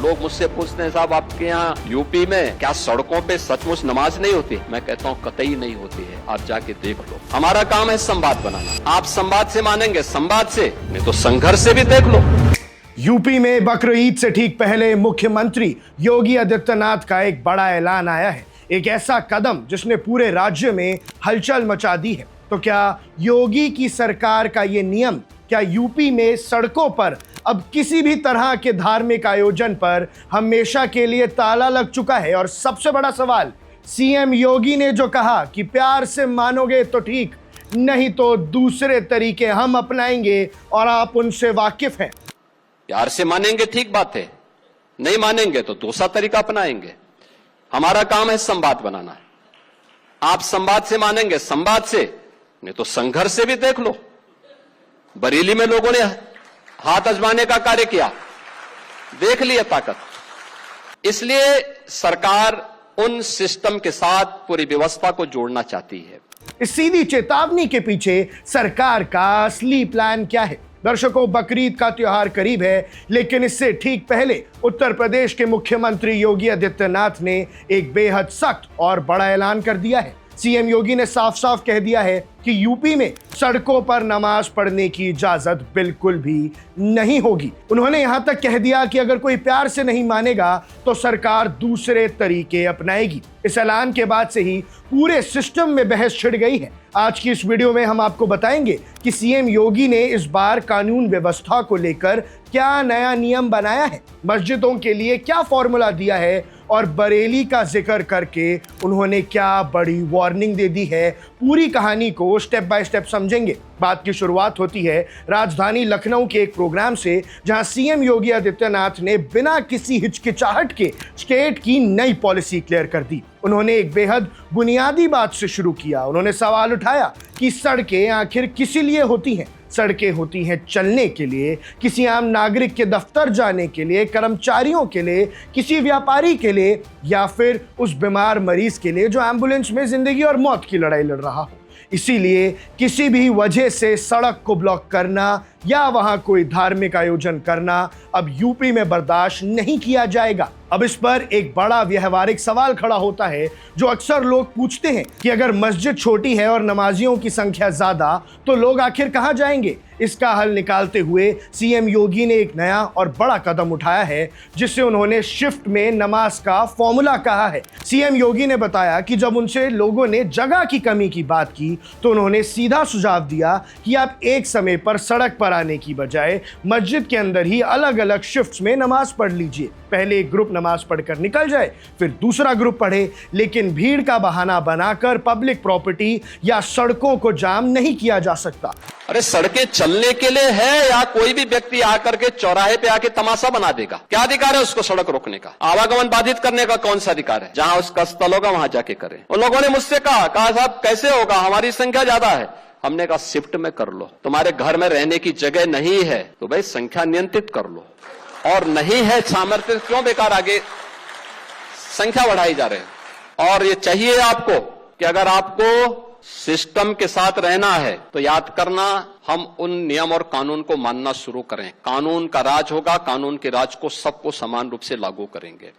लोग मुझसे पूछते हैं साहब आपके यहाँ यूपी में क्या सड़कों पे सचमुच नमाज नहीं होती? मैं कहता हूँ कतई नहीं होती है, आप जाके देख लो। हमारा काम है संवाद बनाना। आप संवाद से मानेंगे, संवाद से, नहीं तो संघर्ष से भी देख लो। यूपी में बकरीद से ठीक पहले मुख्यमंत्री योगी आदित्यनाथ का एक बड़ा ऐलान आया है, एक ऐसा कदम जिसने पूरे राज्य में हलचल मचा दी है। तो क्या योगी की सरकार का ये नियम क्या यूपी में सड़कों पर अब किसी भी तरह के धार्मिक आयोजन पर हमेशा के लिए ताला लग चुका है? और सबसे बड़ा सवाल, सीएम योगी ने जो कहा कि प्यार से मानोगे तो ठीक, नहीं तो दूसरे तरीके हम अपनाएंगे और आप उनसे वाकिफ हैं। प्यार से मानेंगे ठीक बात है, नहीं मानेंगे तो दूसरा तरीका अपनाएंगे। हमारा काम है संवाद बनाना। आप संवाद से मानेंगे, संवाद से, नहीं तो संघर्ष से भी देख लो। बरेली में लोगों ने हाथ आजमाने का कार्य किया, देख लिया ताकत। इसलिए सरकार उन सिस्टम के साथ पूरी व्यवस्था को जोड़ना चाहती है। इस सीधी चेतावनी के पीछे सरकार का असली प्लान क्या है? दर्शकों, बकरीद का त्योहार करीब है, लेकिन इससे ठीक पहले उत्तर प्रदेश के मुख्यमंत्री योगी आदित्यनाथ ने एक बेहद सख्त और बड़ा ऐलान कर दिया है। सीएम योगी ने साफ साफ कह दिया है कि यूपी में सड़कों पर नमाज पढ़ने की इजाजत बिल्कुल भी नहीं होगी। उन्होंने यहां तक कह दिया कि अगर कोई प्यार से नहीं मानेगा तो सरकार दूसरे तरीके अपनाएगी। इस ऐलान के बाद से ही पूरे सिस्टम में बहस छिड़ गई है। आज की इस वीडियो में हम आपको बताएंगे कि सीएम योगी ने इस बार कानून व्यवस्था को लेकर क्या नया नियम बनाया है, मस्जिदों के लिए क्या फॉर्मूला दिया है और बरेली का जिक्र करके उन्होंने क्या बड़ी वार्निंग दे दी है। पूरी कहानी को स्टेप बाय स्टेप समझेंगे। बात की शुरुआत होती है राजधानी लखनऊ के एक प्रोग्राम से, जहां सीएम योगी आदित्यनाथ ने बिना किसी हिचकिचाहट के स्टेट की नई पॉलिसी क्लियर कर दी। उन्होंने एक बेहद बुनियादी बात से शुरू किया। उन्होंने सवाल उठाया कि सड़कें आखिर किसी लिए होती हैं? सड़कें होती हैं चलने के लिए, किसी आम नागरिक के दफ्तर जाने के लिए, कर्मचारियों के लिए, किसी व्यापारी के लिए, या फिर उस बीमार मरीज के लिए जो एम्बुलेंस में जिंदगी और मौत की लड़ाई लड़ रहा हो। इसीलिए किसी भी वजह से सड़क को ब्लॉक करना या वहां कोई धार्मिक आयोजन करना अब यूपी में बर्दाश्त नहीं किया जाएगा। अब इस पर एक बड़ा व्यवहारिक सवाल खड़ा होता है, जो अक्सर लोग पूछते हैं कि अगर मस्जिद छोटी है और नमाजियों की संख्या ज्यादा तो लोग आखिर कहां जाएंगे? इसका हल निकालते हुए सीएम योगी ने एक नया और बड़ा कदम उठाया है, जिसे उन्होंने शिफ्ट में नमाज का फॉर्मूला कहा है। सीएम योगी ने बताया कि जब उनसे लोगों ने जगह की कमी की बात की तो उन्होंने सीधा सुझाव दिया कि आप एक समय पर सड़क पर आने की बजाय मस्जिद के अंदर ही अलग अलग शिफ्ट्स में नमाज पढ़ लीजिए। पहले एक ग्रुप नमाज पढ़कर निकल जाए, फिर दूसरा ग्रुप पढ़े, लेकिन भीड़ का बहाना बनाकर पब्लिक प्रॉपर्टी या सड़कों को जाम नहीं किया जा सकता। अरे सड़कें चलने के लिए है या कोई भी व्यक्ति आकर के चौराहे पे आके तमाशा बना देगा? क्या अधिकार है उसको सड़क रोकने का? आवागमन बाधित करने का कौन सा अधिकार है? जहां उसका स्थल होगा वहां जाके करें। उन लोगों ने मुझसे कहा साहब कैसे होगा, हमारी संख्या ज्यादा है। हमने कहा शिफ्ट में कर लो। तुम्हारे घर में रहने की जगह नहीं है तो भाई संख्या नियंत्रित कर लो, और नहीं है सामर्थ्य क्यों बेकार आगे संख्या बढ़ाई जा रहे हैं। और ये चाहिए आपको कि अगर आपको सिस्टम के साथ रहना है तो याद करना, हम उन नियम और कानून को मानना शुरू करें। कानून का राज होगा, कानून के राज को सबको समान रूप से लागू करेंगे।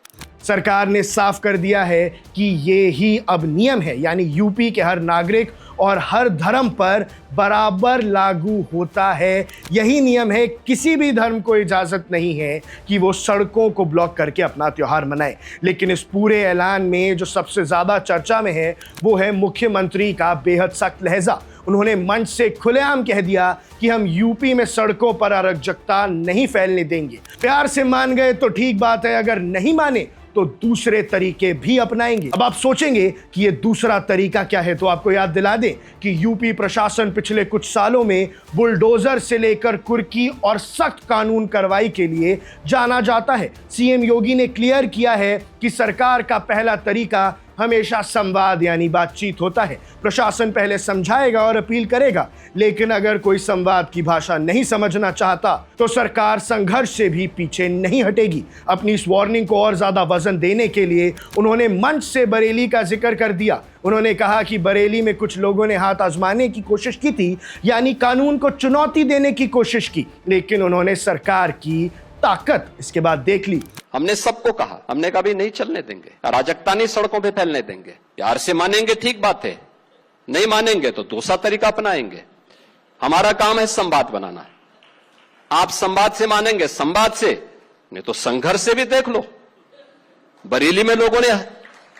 सरकार ने साफ कर दिया है कि ये ही अब नियम है, यानी यूपी के हर नागरिक और हर धर्म पर बराबर लागू होता है। यही नियम है, किसी भी धर्म को इजाजत नहीं है कि वो सड़कों को ब्लॉक करके अपना त्योहार मनाए। लेकिन इस पूरे ऐलान में जो सबसे ज्यादा चर्चा में है वो है मुख्यमंत्री का बेहद सख्त लहजा। उन्होंने मंच से खुलेआम कह दिया कि हम यूपी में सड़कों पर अराजकता नहीं फैलने देंगे। प्यार से मान गए तो ठीक बात है, अगर नहीं माने तो दूसरे तरीके भी अपनाएंगे। अब आप सोचेंगे कि ये दूसरा तरीका क्या है, तो आपको याद दिला दें कि यूपी प्रशासन पिछले कुछ सालों में बुलडोजर से लेकर कुर्की और सख्त कानून कार्रवाई के लिए जाना जाता है। सीएम योगी ने क्लियर किया है कि सरकार का पहला तरीका हमेशा संवाद यानी बातचीत होता है। प्रशासन पहले समझाएगा और अपील करेगा, लेकिन अगर कोई संवाद की भाषा नहीं समझना चाहता तो सरकार संघर्ष से भी पीछे नहीं हटेगी। अपनी इस वार्निंग को और ज्यादा वजन देने के लिए उन्होंने मंच से बरेली का जिक्र कर दिया। उन्होंने कहा कि बरेली में कुछ लोगों ने हाथ आजमाने की कोशिश की थी, यानी कानून को चुनौती देने की कोशिश की, लेकिन उन्होंने सरकार की ताकत इसके बाद देख ली। हमने सबको कहा, हमने कभी नहीं चलने देंगे, अराजकता नहीं सड़कों पे फैलने देंगे। प्यार से मानेंगे ठीक बात है, नहीं मानेंगे तो दूसरा तरीका अपनाएंगे। हमारा काम है संवाद बनाना। आप संवाद से मानेंगे, संवाद से, नहीं तो संघर्ष से भी देख लो। बरेली में लोगों ने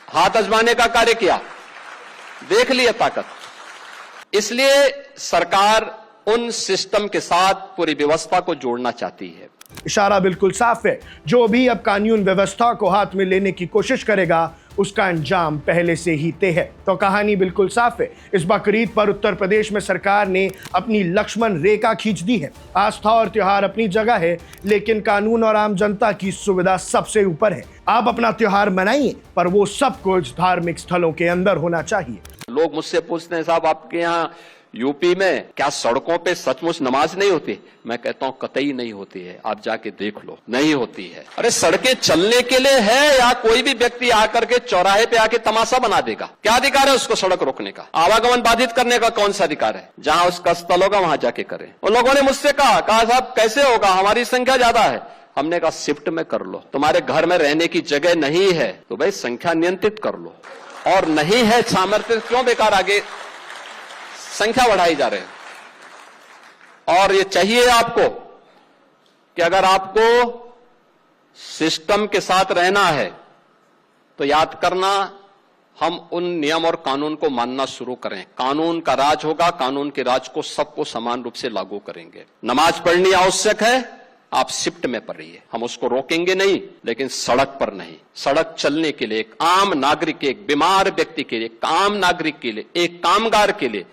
हाथ आजमाने का कार्य किया, देख लिया ताकत। इसलिए सरकार उन सिस्टम के साथ पूरी व्यवस्था को जोड़ना चाहती है। इशारा बिल्कुल साफ है, जो भी अब कानून व्यवस्था को हाथ में लेने की कोशिश करेगा उसका अंजाम पहले से ही तय है। तो कहानी बिल्कुल साफ है। इस बकरीद पर उत्तर प्रदेश में सरकार ने अपनी लक्ष्मण रेखा खींच दी है। आस्था और त्योहार अपनी जगह है, लेकिन कानून और आम जनता की सुविधा सबसे ऊपर है। आप अपना त्योहार मनाइए, पर वो सब कुछ धार्मिक स्थलों के अंदर होना चाहिए। लोग मुझसे पूछते हैं, साहब आपके यहाँ यूपी में क्या सड़कों पे सचमुच नमाज नहीं होती? मैं कहता हूं कतई नहीं होती है, आप जाके देख लो, नहीं होती है। अरे सड़कें चलने के लिए है या कोई भी व्यक्ति आकर के चौराहे पे आके तमाशा बना देगा? क्या अधिकार है उसको सड़क रोकने का? आवागमन बाधित करने का कौन सा अधिकार है? जहां उसका स्थल होगा वहां जाके करें। उन लोगों ने मुझसे कहा साहब कैसे होगा, हमारी संख्या ज्यादा है। हमने कहा शिफ्ट में कर लो, तुम्हारे घर में रहने की जगह नहीं है तो भाई संख्या नियंत्रित कर लो, और नहीं है सामर्थ्य क्यों बेकार आगे संख्या बढ़ाई जा रहे हैं। और ये चाहिए आपको कि अगर आपको सिस्टम के साथ रहना है तो याद करना, हम उन नियम और कानून को मानना शुरू करें। कानून का राज होगा, कानून के राज को सबको समान रूप से लागू करेंगे। नमाज पढ़नी आवश्यक है, आप शिफ्ट में पढ़िए, हम उसको रोकेंगे नहीं, लेकिन सड़क पर नहीं। सड़क चलने के लिए एक आम नागरिक के, एक बीमार व्यक्ति के लिए, एक आम नागरिक के लिए, एक कामगार के लिए,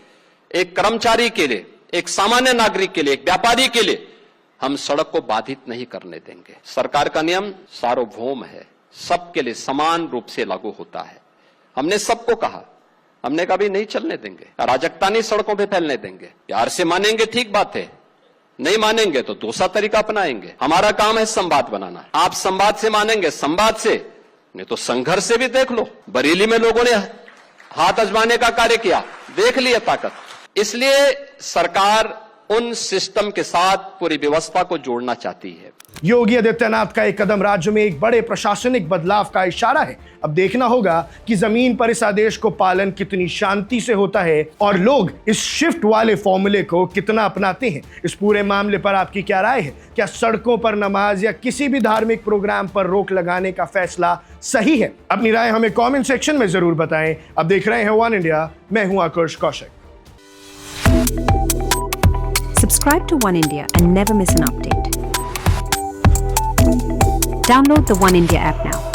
एक कर्मचारी के लिए, एक सामान्य नागरिक के लिए, एक व्यापारी के लिए हम सड़क को बाधित नहीं करने देंगे। सरकार का नियम सार्वभौम है, सबके लिए समान रूप से लागू होता है। हमने सबको कहा, हमने कभी नहीं चलने देंगे, अराजकता नहीं सड़कों पे फैलने देंगे। प्यार से मानेंगे ठीक बात है, नहीं मानेंगे तो दूसरा तरीका अपनाएंगे। हमारा काम है संवाद बनाना। आप संवाद से मानेंगे, संवाद से, नहीं तो संघर्ष से भी देख लो। बरेली में लोगों ने हाथ आजमाने का कार्य किया, देख लिया ताकत। इसलिए सरकार उन सिस्टम के साथ पूरी व्यवस्था को जोड़ना चाहती है। योगी आदित्यनाथ का एक कदम राज्य में एक बड़े प्रशासनिक बदलाव का इशारा है। अब देखना होगा कि जमीन पर इस आदेश को पालन कितनी शांति से होता है और लोग इस शिफ्ट वाले फॉर्मूले को कितना अपनाते हैं। इस पूरे मामले पर आपकी क्या राय है? क्या सड़कों पर नमाज या किसी भी धार्मिक प्रोग्राम पर रोक लगाने का फैसला सही है? अपनी राय हमें कमेंट सेक्शन में जरूर बताएं। अब देख रहे हैं वन इंडिया, मैं हूं आकर्ष Kaushik. Subscribe to One India and never miss an update. Download the One India app now.